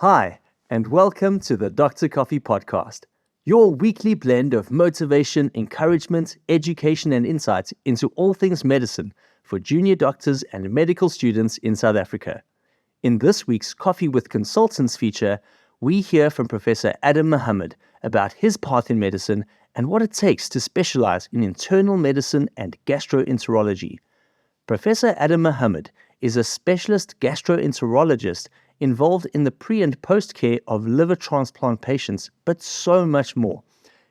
Hi, and welcome to the Dr. Coffee Podcast, your weekly blend of motivation, encouragement, education, and insight into all things medicine for junior doctors and medical students in South Africa. In this week's Coffee with Consultants feature, we hear from Professor Adam Mahomed about his path in medicine and what it takes to specialize in internal medicine and gastroenterology. Professor Adam Mahomed is a specialist gastroenterologist involved in the pre and post care of liver transplant patients, but so much more.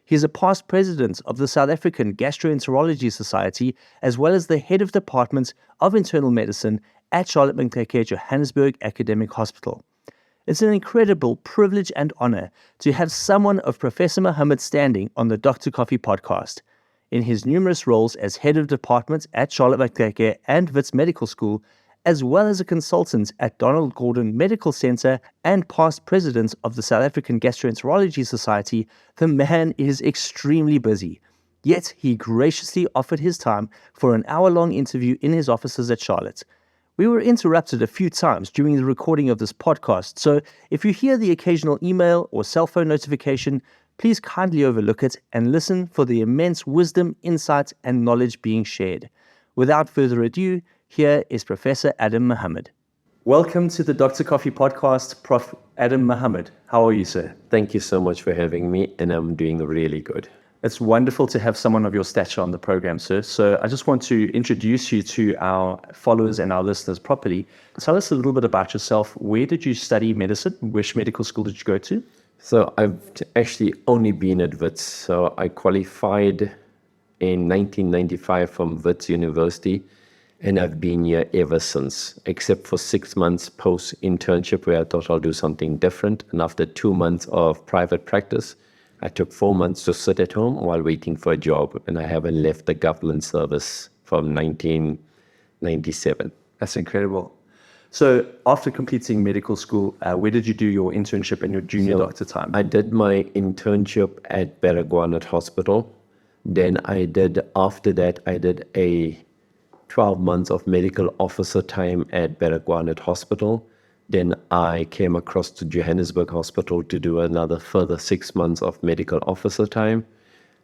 He is a past president of the South African Gastroenterology Society, as well as the head of Department of Internal Medicine at Charlotte Maxeke Johannesburg Academic Hospital. It's an incredible privilege and honor to have someone of Professor Mahomed's standing on the Dr. Coffee podcast. In his numerous roles as head of department at Charlotte Maxeke and Wits Medical School, as well as a consultant at Donald Gordon Medical Center and past president of the South African Gastroenterology Society, the man is extremely busy. Yet he graciously offered his time for an hour-long interview in his offices at Charlotte. We were interrupted a few times during the recording of this podcast, so if you hear the occasional email or cell phone notification, please kindly overlook it and listen for the immense wisdom, insight, and knowledge being shared. Without further ado, here is Professor Adam Mahomed. Welcome to the Dr. Coffee Podcast, Prof. Adam Mahomed. How are you, sir? Thank you so much for having me, and I'm doing really good. It's wonderful to have someone of your stature on the program, sir. So I just want to introduce you to our followers and our listeners properly. Tell us a little bit about yourself. Where did you study medicine? Which medical school did you go to? So I've actually only been at Wits. So I qualified in 1995 from Wits University, and I've been here ever since, except for 6 months post-internship where I thought I'll do something different. And after 2 months of private practice, I took 4 months to sit at home while waiting for a job, and I haven't left the government service from 1997. That's incredible. So after completing medical school, where did you do your internship and your junior doctor time? I did my internship at Baragwanath Hospital. Then after that, I did a 12 months of medical officer time at Baragwanath Hospital. Then I came across to Johannesburg Hospital to do another further 6 months of medical officer time.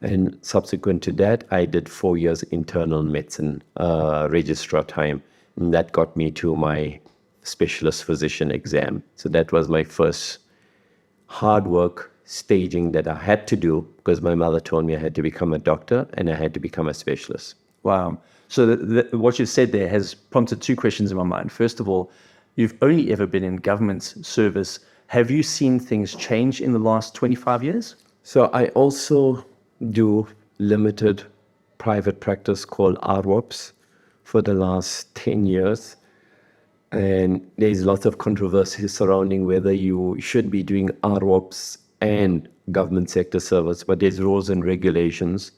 And subsequent to that, I did 4 years internal medicine registrar time. And that got me to my specialist physician exam. So that was my first hard work staging that I had to do because my mother told me I had to become a doctor and I had to become a specialist. Wow. So what you said there has prompted two questions in my mind. First of all, you've only ever been in government service. Have you seen things change in the last 25 years? So I also do limited private practice called RWAPs for the last 10 years. And there's lots of controversy surrounding whether you should be doing RWAPs and government sector service, but there's rules and regulations.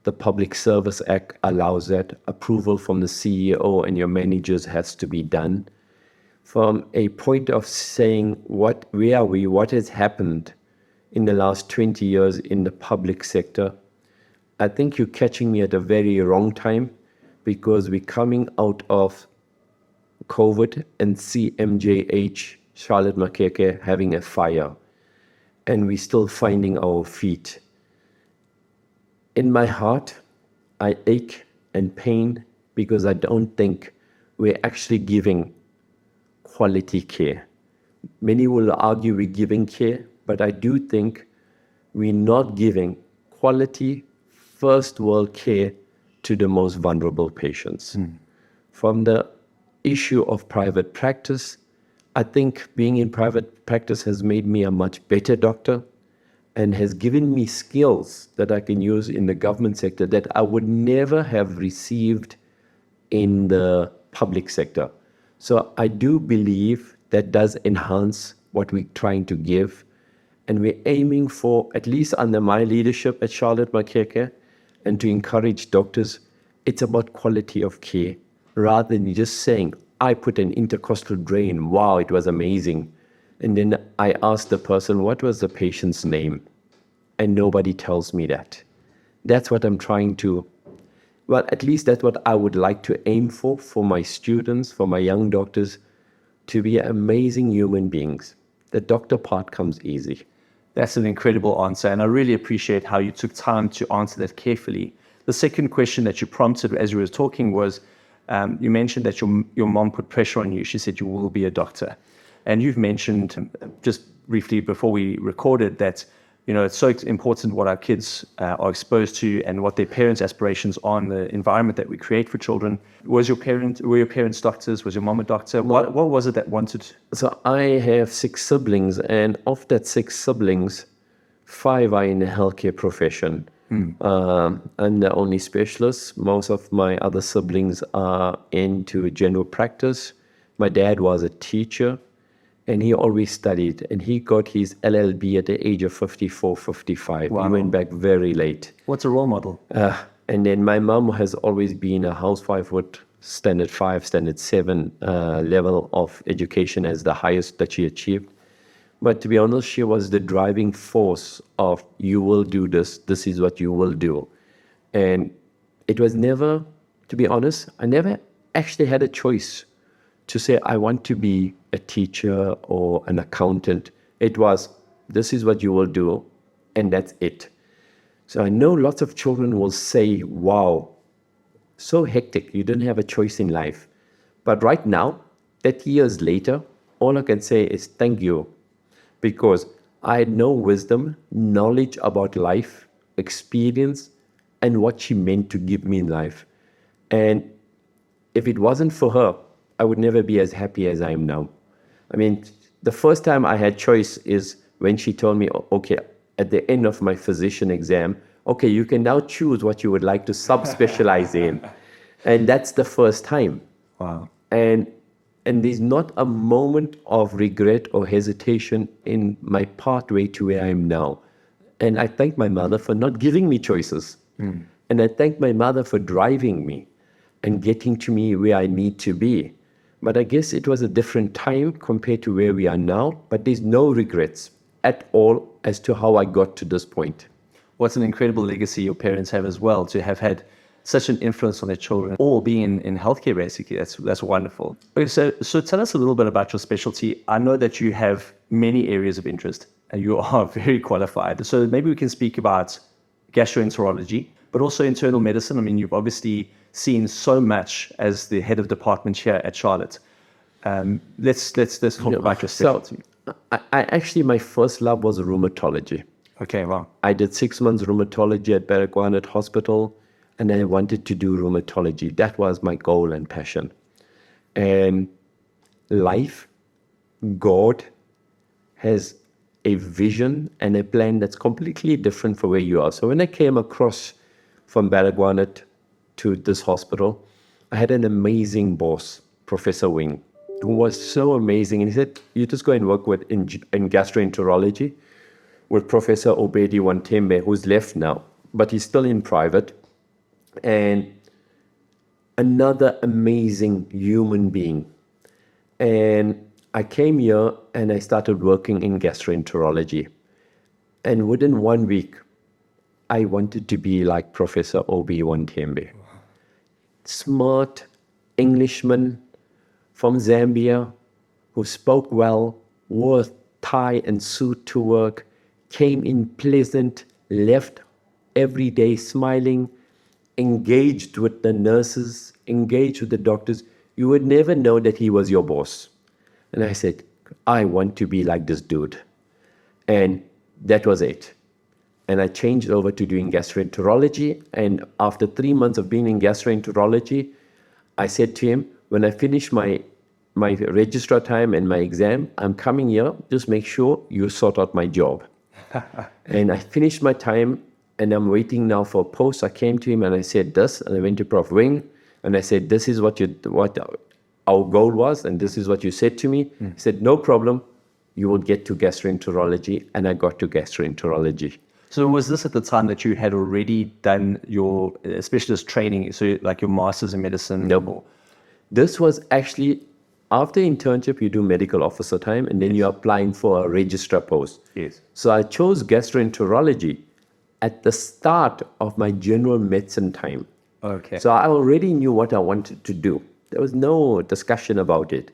The Public Service Act allows that. Approval from the CEO and your managers has to be done. From a point of saying, where are we, what has happened in the last 20 years in the public sector, I think you're catching me at a very wrong time because we're coming out of COVID and CMJH, Charlotte Maxeke, having a fire, and we're still finding our feet. In my heart, I ache and pain because I don't think we're actually giving quality care. Many will argue we're giving care, but I do think we're not giving quality first world care to the most vulnerable patients. From the issue of private practice, I think being in private practice has made me a much better doctor and has given me skills that I can use in the government sector that I would never have received in the public sector. So I do believe that does enhance what we're trying to give. And we're aiming for, at least under my leadership at Charlotte Maxeke, and to encourage doctors, it's about quality of care rather than just saying, I put an intercostal drain, wow, it was amazing. And then I ask the person, what was the patient's name? And nobody tells me that. That's what I'm trying to, well, at least that's what I would like to aim for my students, for my young doctors, to be amazing human beings. The doctor part comes easy. That's an incredible answer, and I really appreciate how you took time to answer that carefully. The second question that you prompted as you were talking was, you mentioned that your mom put pressure on you. She said you will be a doctor. And you've mentioned just briefly before we recorded that, it's so important what our kids are exposed to and what their parents' aspirations are in the environment that we create for children. Were your parents doctors? Was your mom a doctor? What was it that wanted? So I have 6 siblings, and of that 6 siblings, 5 are in the healthcare profession. I'm the only specialist. Most of my other siblings are into general practice. My dad was a teacher, and he always studied, and he got his LLB at the age of 54, 55. Wow. He went back very late. What's a role model? And then my mom has always been a housewife with standard 5, standard 7 level of education as the highest that she achieved. But to be honest, she was the driving force of, you will do this, this is what you will do. And it was never, to be honest, I never actually had a choice to say, I want to be a teacher or an accountant. It was, this is what you will do, and that's it. So I know lots of children will say, wow, so hectic, you didn't have a choice in life. But right now, 30 years later, all I can say is thank you, because I had no wisdom, knowledge about life, experience, and what she meant to give me in life. And if it wasn't for her, I would never be as happy as I am now. I mean, the first time I had choice is when she told me, okay, at the end of my physician exam, okay, you can now choose what you would like to subspecialize in. And that's the first time. Wow. And there's not a moment of regret or hesitation in my pathway to where I am now. And I thank my mother for not giving me choices. And I thank my mother for driving me and getting to me where I need to be. But I guess it was a different time compared to where we are now. But there's no regrets at all as to how I got to this point. What's an incredible legacy your parents have as well, to have had such an influence on their children, all being in healthcare basically. That's wonderful. Okay, so tell us a little bit about your specialty. I know that you have many areas of interest and you are very qualified. So maybe we can speak about gastroenterology, but also internal medicine. I mean, you've obviously seen so much as the head of department here at Charlotte. Let's talk about your specialty. So I actually, my first love was rheumatology. Okay, wow. I did 6 months rheumatology at Baragwanath Hospital, and I wanted to do rheumatology. That was my goal and passion. And life, God has a vision and a plan that's completely different from where you are. So when I came across from Baragwanath to this hospital, I had an amazing boss, Professor Wing, who was so amazing. And he said, you just go and work in gastroenterology with Professor Obedi Wantembe, who's left now, but he's still in private. And another amazing human being. And I came here and I started working in gastroenterology. And within 1 week, I wanted to be like Professor Obi Wantembe. Smart Englishman from Zambia who spoke well, wore tie and suit to work, came in pleasant, left every day smiling, engaged with the nurses, engaged with the doctors. You would never know that he was your boss. And I said, I want to be like this dude. And that was it. And I changed over to doing gastroenterology. And after 3 months of being in gastroenterology, I said to him, when I finish my registrar time and my exam, I'm coming here, just make sure you sort out my job. And I finished my time, and I'm waiting now for a post. I came to him and I said this, and I went to Prof. Wing, and I said, this is what our goal was, and this is what you said to me. He said, no problem, you will get to gastroenterology, and I got to gastroenterology. So was this at the time that you had already done your specialist training, so like your master's in medicine? No. This was actually, after internship, you do medical officer time, and then you're applying for a registrar post. Yes. So I chose gastroenterology at the start of my general medicine time. Okay. So I already knew what I wanted to do. There was no discussion about it.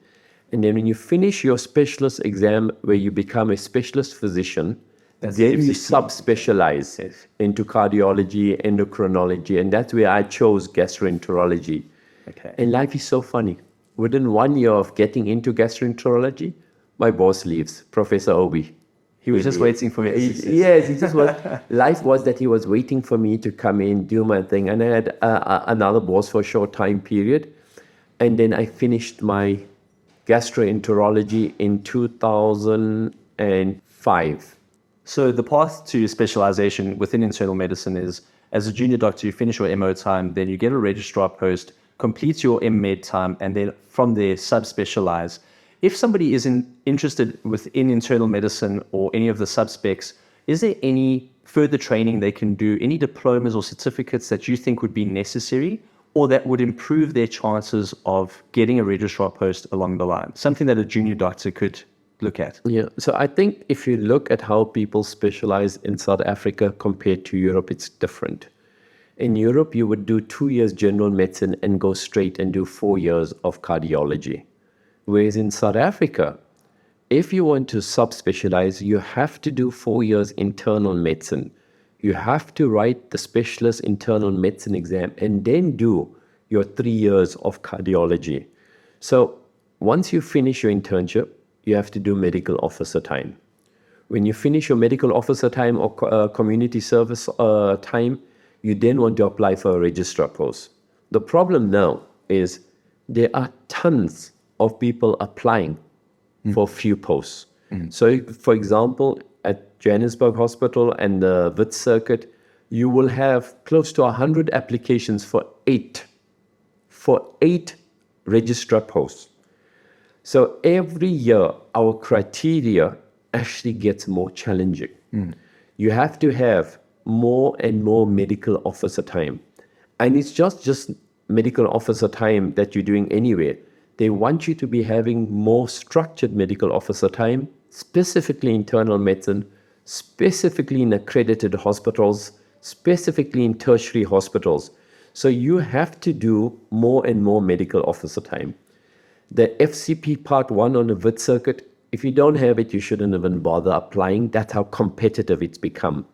And then when you finish your specialist exam, where you become a specialist physician, then you subspecialize into cardiology, endocrinology, and that's where I chose gastroenterology. Okay. And life is so funny. Within 1 year of getting into gastroenterology, my boss leaves, Professor Obi. He was just waiting for me. Yes, he just was. Life was that he was waiting for me to come in, do my thing. And I had another boss for a short time period. And then I finished my gastroenterology in 2005. So the path to specialization within internal medicine is, as a junior doctor, you finish your MO time, then you get a registrar post, complete your MMed time, and then from there subspecialize. If somebody is interested within internal medicine or any of the subspecs, is there any further training they can do, any diplomas or certificates that you think would be necessary or that would improve their chances of getting a registrar post along the line? Something that a junior doctor could look at. Yeah, so I think if you look at how people specialize in South Africa compared to Europe, it's different. In Europe, you would do 2 years general medicine and go straight and do 4 years of cardiology. Whereas in South Africa, if you want to subspecialize, you have to do 4 years internal medicine. You have to write the specialist internal medicine exam and then do your 3 years of cardiology. So once you finish your internship, you have to do medical officer time. When you finish your medical officer time or community service time, you then want to apply for a registrar post. The problem now is there are tons of people applying for few posts. So, for example, at Johannesburg Hospital and the Wits Circuit, you will have close to 100 applications for eight registrar posts. So every year, our criteria actually gets more challenging. You have to have more and more medical officer time. And it's just medical officer time that you're doing anywhere. They want you to be having more structured medical officer time, specifically internal medicine, specifically in accredited hospitals, specifically in tertiary hospitals. So you have to do more and more medical officer time. The FCP Part 1 on the Wits Circuit, if you don't have it, you shouldn't even bother applying. That's how competitive it's become.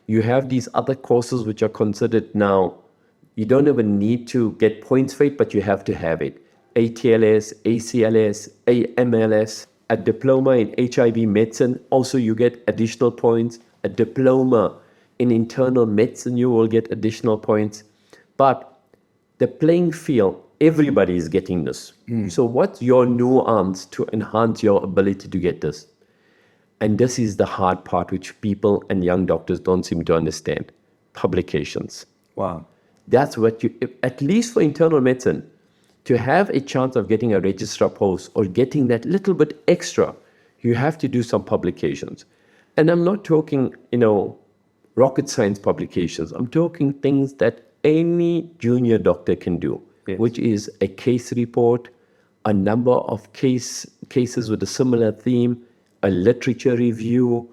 You have these other courses which are considered now, you don't even need to get points for it, but you have to have it. ATLS, ACLS, AMLS, a diploma in HIV medicine, also you get additional points. A diploma in internal medicine, you will get additional points. But the playing field, everybody is getting this. So what's your nuance to enhance your ability to get this? And this is the hard part which people and young doctors don't seem to understand. Publications. Wow. That's what you, at least for internal medicine, to have a chance of getting a registrar post or getting that little bit extra, you have to do some publications. And I'm not talking, rocket science publications. I'm talking things that any junior doctor can do, which is a case report, a number of cases with a similar theme, a literature review.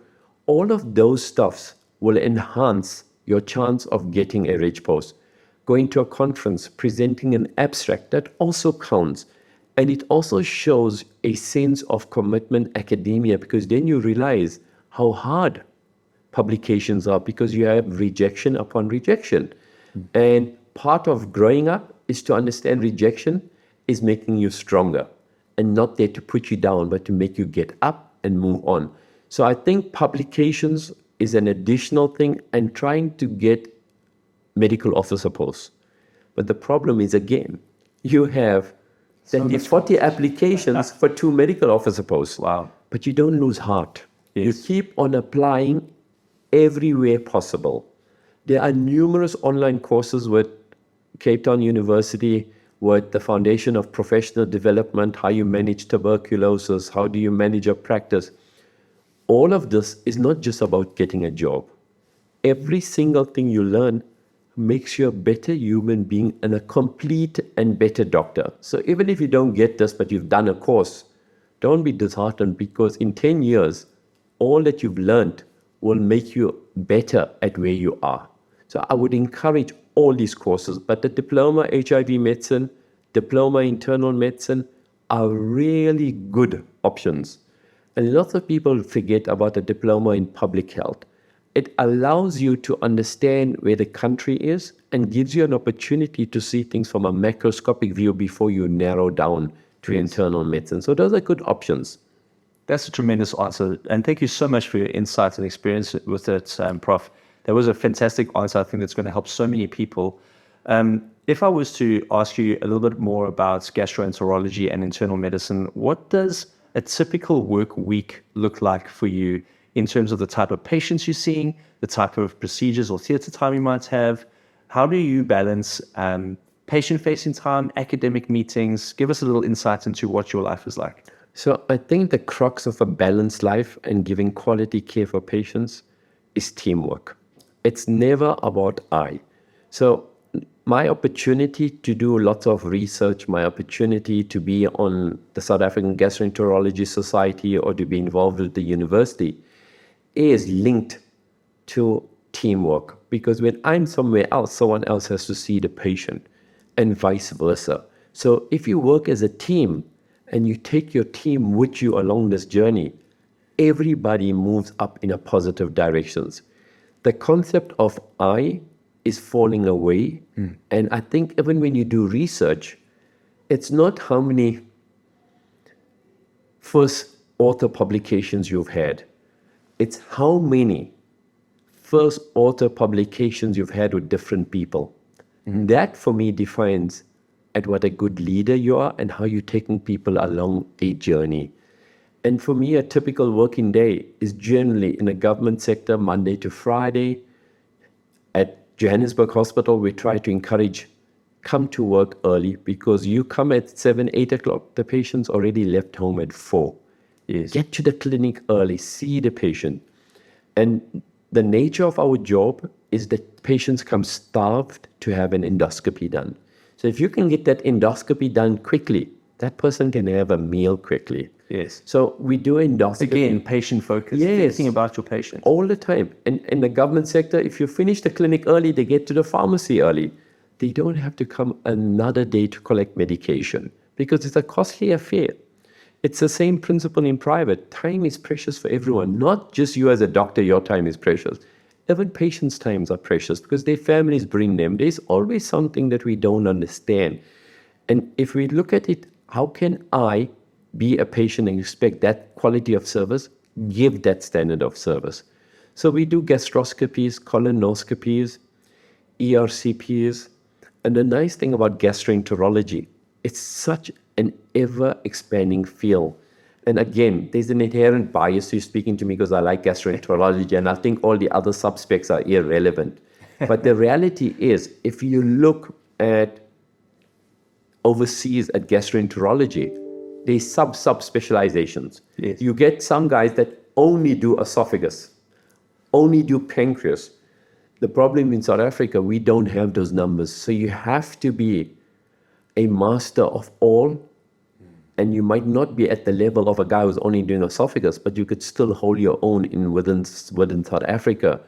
All of those stuffs will enhance your chance of getting a reg post. Going to a conference, presenting an abstract, that also counts. And it also shows a sense of commitment academia, because then you realize how hard publications are, because you have rejection upon rejection. And part of growing up is to understand rejection is making you stronger and not there to put you down, but to make you get up and move on. So I think publications is an additional thing, and trying to get medical officer posts. But the problem is, again, you have 40 applications for 2 medical officer posts. Wow. But you don't lose heart. Yes. You keep on applying everywhere possible. There are numerous online courses with Cape Town University, with the Foundation of Professional Development, how you manage tuberculosis, how do you manage your practice. All of this is not just about getting a job. Every single thing you learn makes you a better human being and a complete and better doctor. So even if you don't get this, but you've done a course, don't be disheartened, because in 10 years, all that you've learned will make you better at where you are. So I would encourage all these courses, but the diploma HIV medicine, diploma internal medicine are really good options. And lots of people forget about a diploma in public health. It allows you to understand where the country is and gives you an opportunity to see things from a macroscopic view before you narrow down to internal medicine. So those are good options. That's a tremendous answer. And thank you so much for your insights and experience with it, Prof. That was a fantastic answer. I think that's going to help so many people. If I was to ask you a little bit more about gastroenterology and internal medicine, what does a typical work week look like for you in terms of the type of patients you're seeing, the type of procedures or theatre time you might have? How do you balance patient-facing time, academic meetings? Give us a little insight into what your life is like. So I think the crux of a balanced life and giving quality care for patients is teamwork. It's never about I. So my opportunity to do lots of research, my opportunity to be on the South African Gastroenterology Society or to be involved with the university is linked to teamwork. Because when I'm somewhere else, someone else has to see the patient and vice versa. So if you work as a team and you take your team with you along this journey, everybody moves up in a positive directions. The concept of I is falling away. And I think even when you do research, it's not how many first author publications you've had. It's how many first author publications you've had with different people. That for me defines at what a good leader you are and how you're taking people along a journey. And for me, a typical working day is generally in the government sector, Monday to Friday. At Johannesburg Hospital, we try to encourage, come to work early, because you come at 7, 8 o'clock, the patient's already left home at 4. Yes. Get to the clinic early, see the patient. And the nature of our job is that patients come starved to have an endoscopy done. So if you can get that endoscopy done quickly, that person can have a meal quickly. Yes. So we do endoscopy. Again, patient focus, Yes. thinking about your patient. All the time. And in the government sector, if you finish the clinic early, they get to the pharmacy early. They don't have to come another day to collect medication because it's a costly affair. It's the same principle in private. Time is precious for everyone, not just you as a doctor, your time is precious. Even patients' times are precious because their families bring them. There's always something that we don't understand. And if we look at it, how can I be a patient and expect that quality of service, give that standard of service? So we do gastroscopies, colonoscopies, ERCPs. And the nice thing about gastroenterology, it's such an ever-expanding field. And again, there's an inherent bias to speaking to me because I like gastroenterology and I think all the other subspecs are irrelevant. But the reality is, if you look at overseas at gastroenterology, there's sub-specializations. Yes. You get some guys that only do esophagus, only do pancreas. The problem in South Africa, we don't have those numbers. So you have to be a master of all. And you might not be at the level of a guy who's only doing esophagus, but you could still hold your own within South Africa.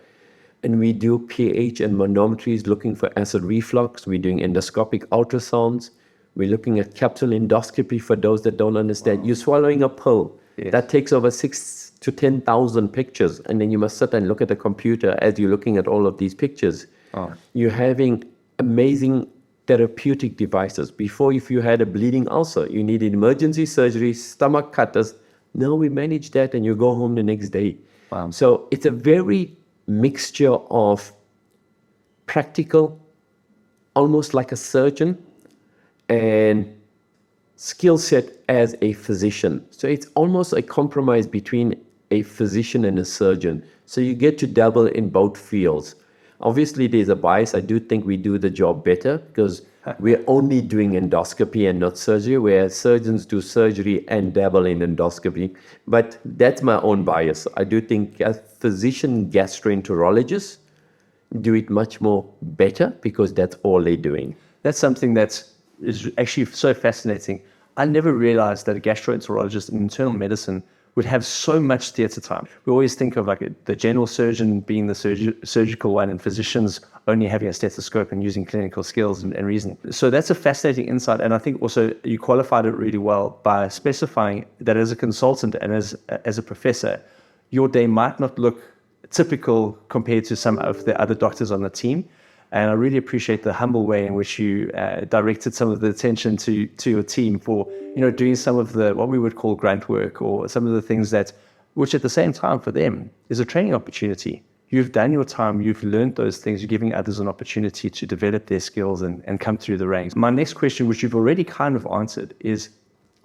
And we do pH and manometries looking for acid reflux. We're doing endoscopic ultrasounds. We're looking at capsule endoscopy for those that don't understand. Wow. You're swallowing a pill. Yes. That takes over 6,000 to 10,000 pictures. And then you must sit and look at the computer as you're looking at all of these pictures. Oh. You're having amazing therapeutic devices. Before, if you had a bleeding ulcer, you needed emergency surgery, stomach cutters. Now we manage that and you go home the next day. Wow. So it's a very mixture of practical, almost like a surgeon, and skill set as a physician. So it's almost a compromise between a physician and a surgeon. So you get to dabble in both fields. Obviously, there's a bias. I do think we do the job better because we're only doing endoscopy and not surgery, whereas surgeons do surgery and dabble in endoscopy. But that's my own bias. I do think as physician gastroenterologists do it much more better because that's all they're doing. That's something that is actually so fascinating. I never realized that a gastroenterologist in internal medicine would have so much theatre time. We always think of like the general surgeon being the surgical one and physicians only having a stethoscope and using clinical skills and reasoning. So that's a fascinating insight. And I think also you qualified it really well by specifying that as a consultant and as a professor, your day might not look typical compared to some of the other doctors on the team. And I really appreciate the humble way in which you directed some of the attention to your team for, doing some of the, what we would call grunt work, or some of the things which at the same time for them is a training opportunity. You've done your time, you've learned those things, you're giving others an opportunity to develop their skills and come through the ranks. My next question, which you've already kind of answered, is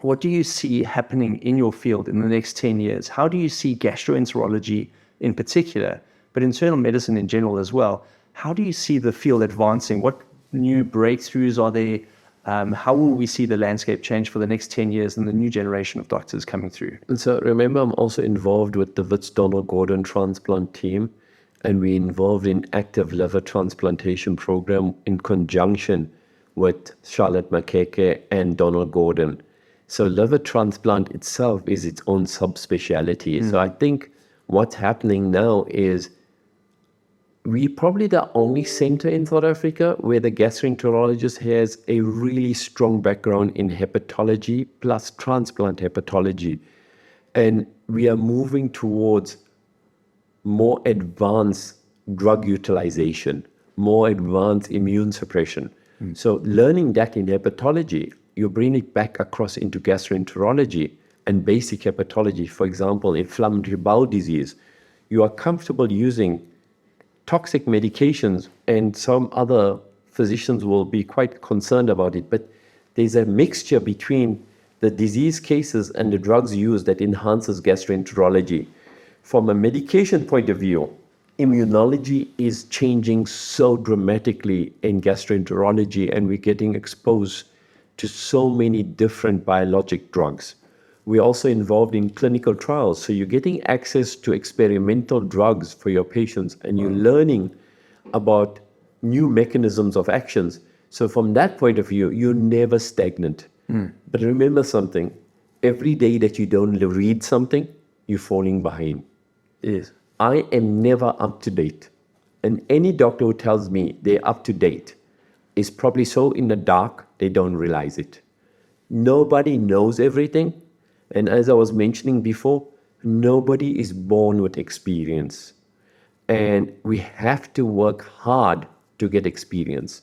what do you see happening in your field in the next 10 years? How do you see gastroenterology in particular, but internal medicine in general as well? How do you see the field advancing? What new breakthroughs are there? How will we see the landscape change for the next 10 years and the new generation of doctors coming through? And so remember, I'm also involved with the Wits Donald Gordon transplant team, and we're involved in active liver transplantation program in conjunction with Charlotte Maxeke and Donald Gordon. So liver transplant itself is its own subspecialty. So I think what's happening now is we're probably the only center in South Africa where the gastroenterologist has a really strong background in hepatology plus transplant hepatology. And we are moving towards more advanced drug utilization, more advanced immune suppression. So learning that in hepatology, you bring it back across into gastroenterology and basic hepatology. For example, inflammatory bowel disease, you are comfortable using toxic medications, and some other physicians will be quite concerned about it, but there's a mixture between the disease cases and the drugs used that enhances gastroenterology. From a medication point of view, immunology is changing so dramatically in gastroenterology, and we're getting exposed to so many different biologic drugs. We're also involved in clinical trials. So you're getting access to experimental drugs for your patients, and you're learning about new mechanisms of actions. So from that point of view, you're never stagnant. But remember something, every day that you don't read something, you're falling behind. Yes. I am never up to date. And any doctor who tells me they're up to date is probably so in the dark, they don't realize it. Nobody knows everything. And as I was mentioning before, nobody is born with experience. And we have to work hard to get experience.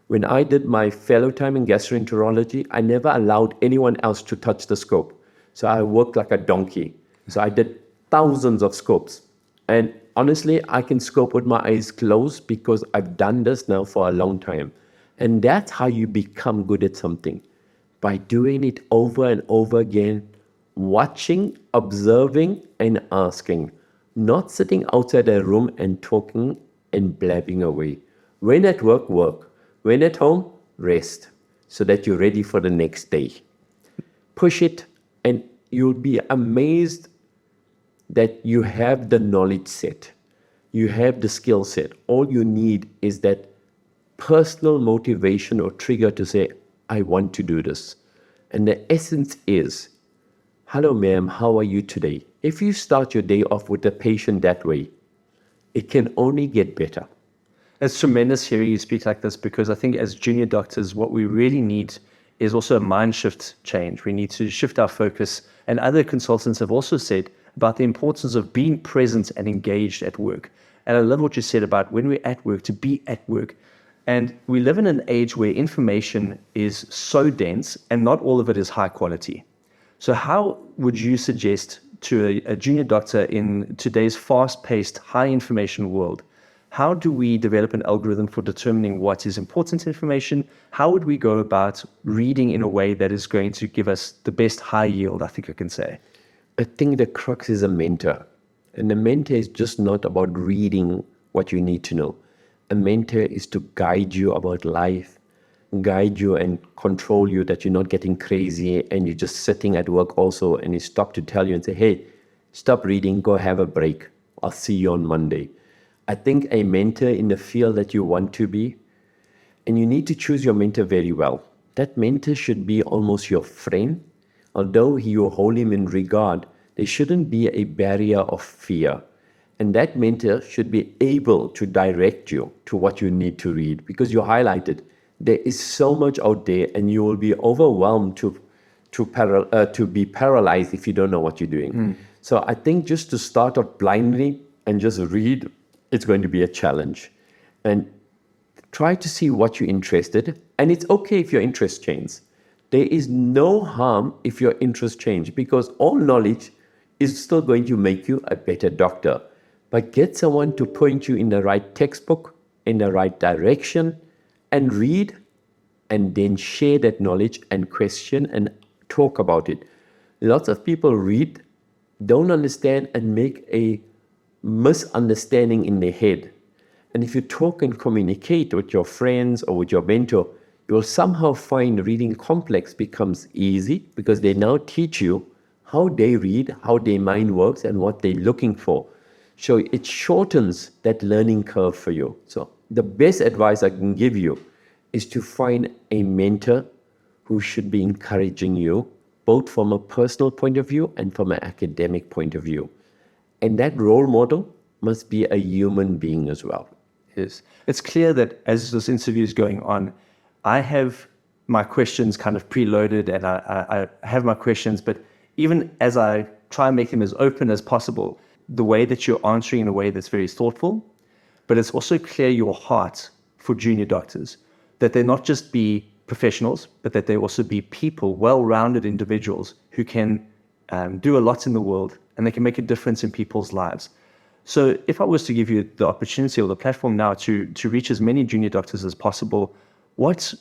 When I did my fellow time in gastroenterology, I never allowed anyone else to touch the scope. So I worked like a donkey. So I did thousands of scopes. And honestly, I can scope with my eyes closed because I've done this now for a long time. And that's how you become good at something. By doing it over and over again, watching, observing, and asking. Not sitting outside a room and talking and blabbing away. When at work, work. When at home, rest. So that you're ready for the next day. Push it, and you'll be amazed that you have the knowledge set. You have the skill set. All you need is that personal motivation or trigger to say, I want to do this. And the essence is, hello, ma'am, how are you today? If you start your day off with a patient that way, it can only get better. It's tremendous hearing you speak like this, because I think as junior doctors, what we really need is also a mind shift change. We need to shift our focus. And other consultants have also said about the importance of being present and engaged at work. And I love what you said about when we're at work, to be at work. And we live in an age where information is so dense and not all of it is high quality. So how would you suggest to a junior doctor in today's fast-paced, high-information world, how do we develop an algorithm for determining what is important information? How would we go about reading in a way that is going to give us the best high yield, I think I can say? I think the crux is a mentor. And the mentor is just not about reading what you need to know. A mentor is to guide you about life, guide you and control you, that you're not getting crazy and you're just sitting at work also, and he stop to tell you and say, hey, stop reading, go have a break. I'll see you on Monday. I think a mentor in the field that you want to be, and you need to choose your mentor very well. That mentor should be almost your friend. Although you hold him in regard, There shouldn't be a barrier of fear. And that mentor should be able to direct you to what you need to read, because you highlighted there is so much out there and you will be overwhelmed to be paralyzed if you don't know what you're doing. So I think just to start out blindly and just read, it's going to be a challenge. And try to see what you're interested in. And it's okay if your interest changes. There is no harm if your interest changes, because all knowledge is still going to make you a better doctor. But get someone to point you in the right textbook, in the right direction, and read, and then share that knowledge and question and talk about it. Lots of people read, don't understand, and make a misunderstanding in their head. And if you talk and communicate with your friends or with your mentor, you will somehow find reading complex becomes easy, because they now teach you how they read, how their mind works, and what they're looking for. So it shortens that learning curve for you. So the best advice I can give you is to find a mentor who should be encouraging you, both from a personal point of view and from an academic point of view. And that role model must be a human being as well. Yes. It's clear that as this interview is going on, I have my questions kind of preloaded, and I have my questions, but even as I try and make them as open as possible, the way that you're answering in a way that's very thoughtful, but it's also clear your heart for junior doctors, that they not just be professionals, but that they also be people, well-rounded individuals who can do a lot in the world, and they can make a difference in people's lives. So if I was to give you the opportunity or the platform now to reach as many junior doctors as possible, what,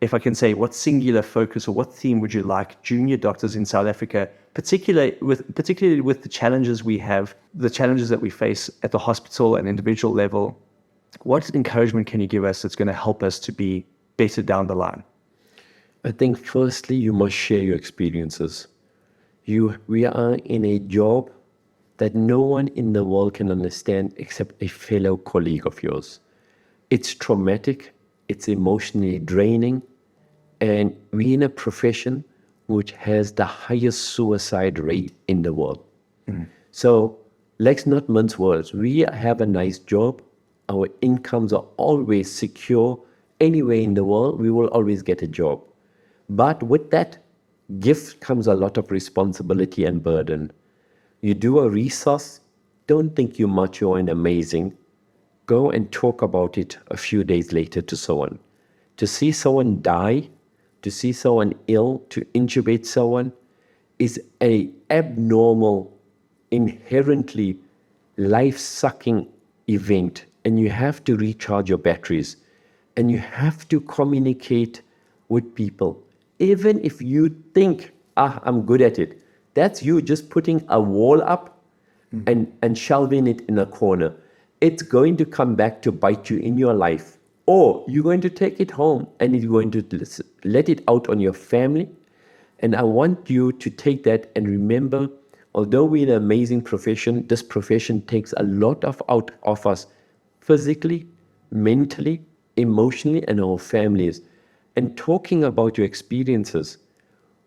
if I can say, what singular focus or what theme would you like junior doctors in South Africa, particularly with the challenges we have, the challenges that we face at the hospital and individual level, what encouragement can you give us that's going to help us to be better down the line? I think firstly, you must share your experiences. We are in a job that no one in the world can understand except a fellow colleague of yours. It's traumatic, it's emotionally draining, and we're in a profession which has the highest suicide rate in the world. So let's not mince words. We have a nice job. Our incomes are always secure. Anywhere in the world, we will always get a job. But with that gift comes a lot of responsibility and burden. You do a resource, don't think you're macho and amazing. Go and talk about it a few days later to someone. To see someone die, to see someone ill, to intubate someone is an abnormal, inherently life-sucking event. And you have to recharge your batteries. And you have to communicate with people. Even if you think, I'm good at it, that's you just putting a wall up and shelving it in a corner. It's going to come back to bite you in your life. Or you're going to take it home and you're going to let it out on your family. And I want you to take that and remember, although we're in an amazing profession, this profession takes a lot out of us physically, mentally, emotionally, and our families. And talking about your experiences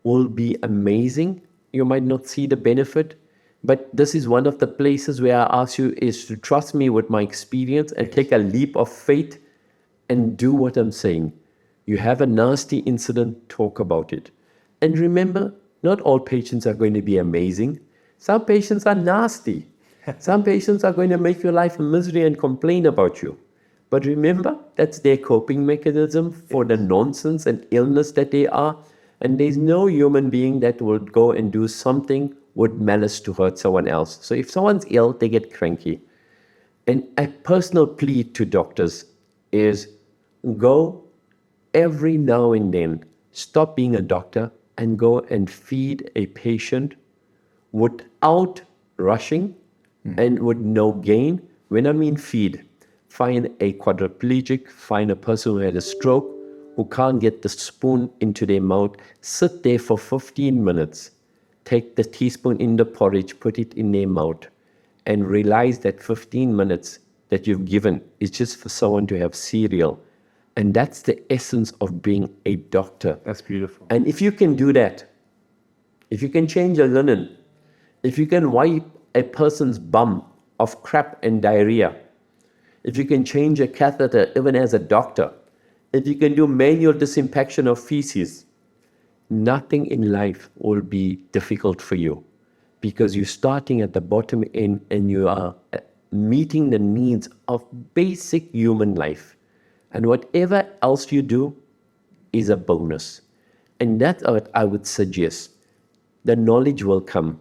will be amazing. You might not see the benefit, but this is one of the places where I ask you is to trust me with my experience and take a leap of faith and do what I'm saying. You have a nasty incident, talk about it. And remember, not all patients are going to be amazing. Some patients are nasty. Some patients are going to make your life a misery and complain about you. But remember, that's their coping mechanism for the nonsense and illness that they are. And there's no human being that will go and do something with malice to hurt someone else. So if someone's ill, they get cranky. And a personal plea to doctors is go every now and then, stop being a doctor and go and feed a patient without rushing and with no gain. When I mean feed, find a quadriplegic, find a person who had a stroke, who can't get the spoon into their mouth, sit there for 15 minutes, take the teaspoon in the porridge, put it in their mouth, and realize that 15 minutes that you've given is just for someone to have cereal. And that's the essence of being a doctor. That's beautiful. And if you can do that, if you can change a linen, if you can wipe a person's bum of crap and diarrhea, if you can change a catheter even as a doctor, if you can do manual disinfection of feces, nothing in life will be difficult for you because you're starting at the bottom end and you are meeting the needs of basic human life. And whatever else you do is a bonus. And that's what I would suggest. The knowledge will come.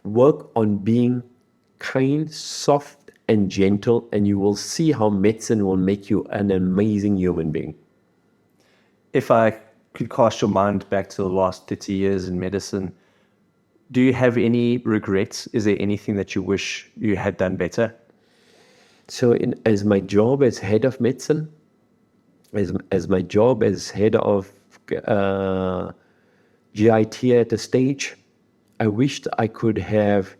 Work on being kind, soft, and gentle, and you will see how medicine will make you an amazing human being. If I could cast your mind back to the last 30 years in medicine, do you have any regrets? Is there anything that you wish you had done better? So as my job as head of medicine, as my job as head of GIT at the stage, I wished I could have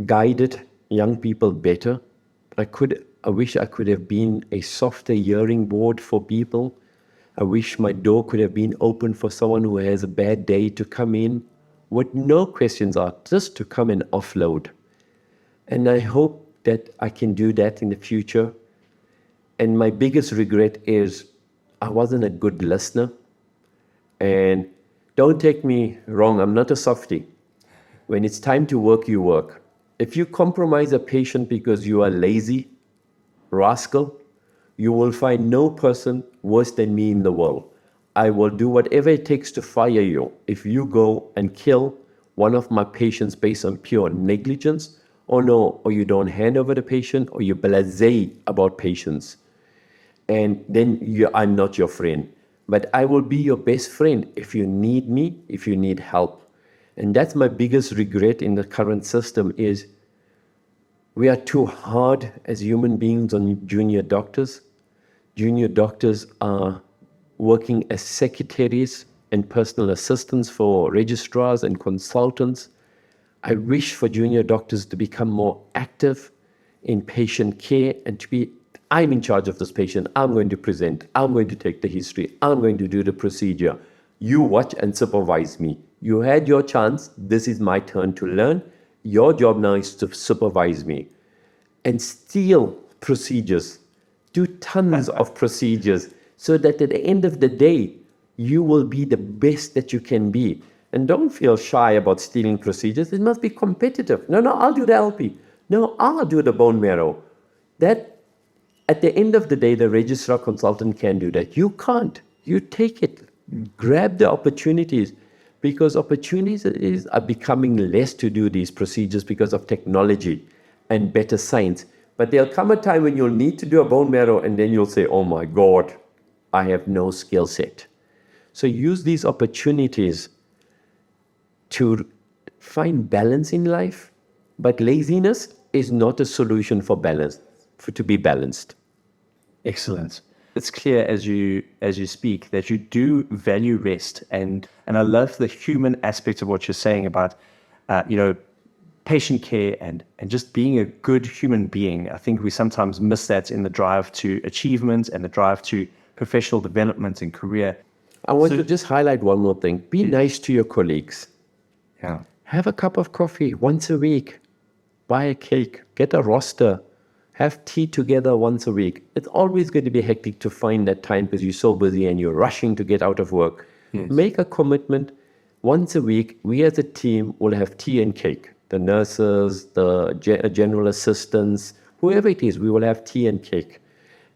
guided young people better. I wish I could have been a softer hearing board for people. I wish my door could have been open for someone who has a bad day to come in with no questions asked, just to come and offload. And I hope that I can do that in the future. And my biggest regret is I wasn't a good listener. And don't take me wrong, I'm not a softie. When it's time to work, you work. If you compromise a patient because you are lazy, rascal, you will find no person worse than me in the world. I will do whatever it takes to fire you if you go and kill one of my patients based on pure negligence, or you don't hand over the patient, or you're blasé about patients. And then I'm not your friend. But I will be your best friend if you need me, if you need help. And that's my biggest regret in the current system is we are too hard as human beings on junior doctors. Junior doctors are working as secretaries and personal assistants for registrars and consultants. I wish for junior doctors to become more active in patient care and to be, I'm in charge of this patient, I'm going to present, I'm going to take the history, I'm going to do the procedure. You watch and supervise me. You had your chance, this is my turn to learn. Your job now is to supervise me. And steal procedures, do tons of procedures, so that at the end of the day, you will be the best that you can be. And don't feel shy about stealing procedures. It must be competitive. No, I'll do the LP. No, I'll do the bone marrow. That, at the end of the day, the registrar consultant can do that. You can't. You take it. Grab the opportunities, because opportunities are becoming less to do these procedures because of technology and better science. But there'll come a time when you'll need to do a bone marrow, and then you'll say, oh my God, I have no skill set. So use these opportunities to find balance in life. But laziness is not a solution for balance, to be balanced. Excellent. It's clear as you speak that you do value rest, and I love the human aspect of what you're saying about patient care and just being a good human being. I think we sometimes miss that in the drive to achievement and the drive to professional development and career. I want to just highlight one more thing. Be nice to your colleagues. Yeah. Have a cup of coffee once a week. Buy a cake. Get a roster. Have tea together once a week. It's always going to be hectic to find that time because you're so busy and you're rushing to get out of work. Yes. Make a commitment. Once a week, we as a team will have tea and cake. The nurses, the general assistants, whoever it is, we will have tea and cake.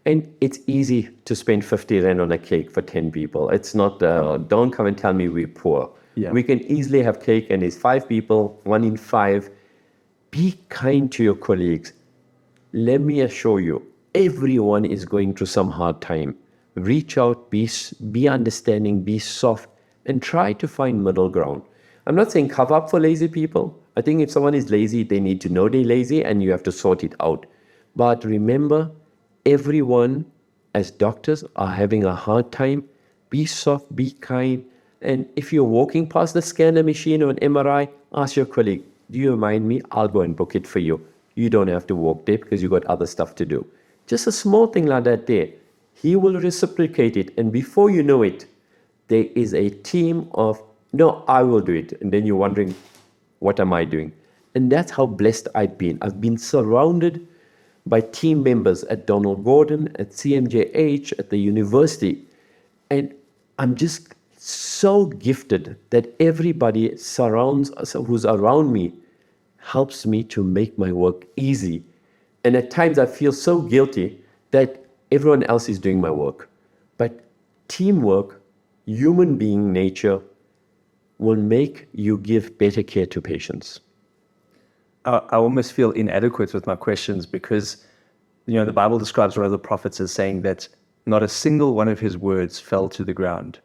And it's easy to spend 50 Rand on a cake for 10 people. It's not, don't come and tell me we're poor. Yeah. We can easily have cake and there's 5 people, 1 in 5. Be kind to your colleagues. Let me assure you, everyone is going through some hard time. Reach out, be understanding, be soft, and try to find middle ground. I'm not saying cover up for lazy people. I think if someone is lazy, they need to know they're lazy and you have to sort it out. But remember, everyone as doctors are having a hard time. Be soft, be kind. And if you're walking past the scanner machine or an MRI, ask your colleague, do you mind me? I'll go and book it for you. You don't have to walk there because you've got other stuff to do. Just a small thing like that there. He will reciprocate it. And before you know it, there is a team of no, I will do it. And then you're wondering, what am I doing? And that's how blessed I've been. I've been surrounded by team members at Donald Gordon, at CMJH, at the university. And I'm just so gifted that everybody surrounds us, who's around me, helps me to make my work easy. And at times I feel so guilty that everyone else is doing my work. But teamwork, human being nature, will make you give better care to patients. I almost feel inadequate with my questions because, the Bible describes one of the prophets as saying that not a single one of his words fell to the ground.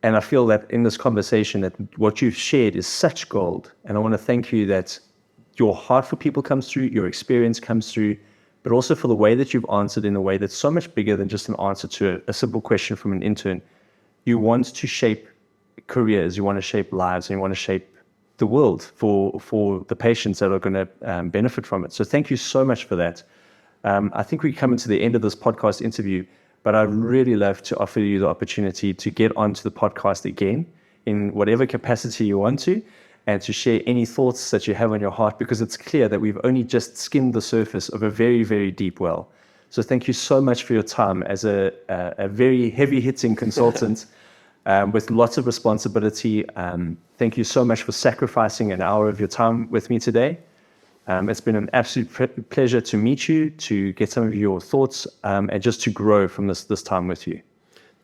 And I feel that in this conversation that what you've shared is such gold. And I want to thank you that your heart for people comes through, your experience comes through, but also for the way that you've answered in a way that's so much bigger than just an answer to a simple question from an intern. You want to shape careers, you want to shape lives, and you want to shape the world for the patients that are going to benefit from it. So thank you so much for that. I think we're coming to the end of this podcast interview, but I'd really love to offer you the opportunity to get onto the podcast again in whatever capacity you want to, and to share any thoughts that you have on your heart, because it's clear that we've only just skimmed the surface of a very, very deep well. So thank you so much for your time as a very heavy-hitting consultant with lots of responsibility. Thank you so much for sacrificing an hour of your time with me today. It's been an absolute pleasure to meet you, to get some of your thoughts, and just to grow from this time with you.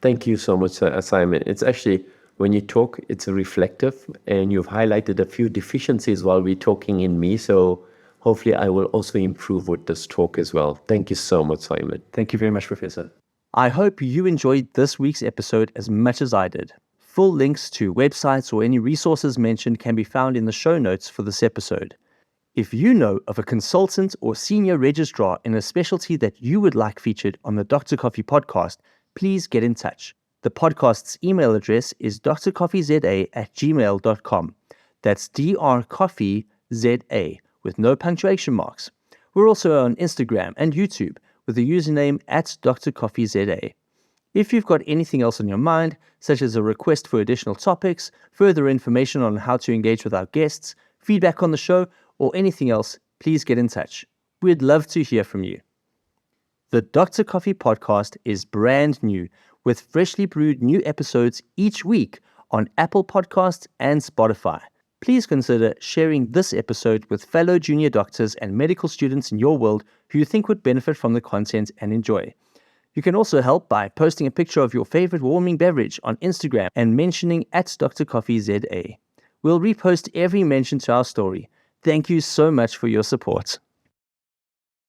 Thank you so much, Simon. It's actually, when you talk, it's a reflective, and you've highlighted a few deficiencies while we're talking in me. So hopefully I will also improve with this talk as well. Thank you so much, Simon. Thank you very much, Professor. I hope you enjoyed this week's episode as much as I did. Full links to websites or any resources mentioned can be found in the show notes for this episode. If you know of a consultant or senior registrar in a specialty that you would like featured on the Dr. Coffee podcast, please get in touch. The podcast's email address is drcoffeeza@gmail.com. That's drcoffeeza with no punctuation marks. We're also on Instagram and YouTube with the username @drcoffeeza. If you've got anything else on your mind, such as a request for additional topics, further information on how to engage with our guests, feedback on the show, or anything else, please get in touch. We'd love to hear from you. The Dr. Coffee podcast is brand new, with freshly brewed new episodes each week on Apple Podcasts and Spotify. Please consider sharing this episode with fellow junior doctors and medical students in your world who you think would benefit from the content and enjoy. You can also help by posting a picture of your favorite warming beverage on Instagram and mentioning @drcoffeeza. We'll repost every mention to our story. Thank you so much for your support.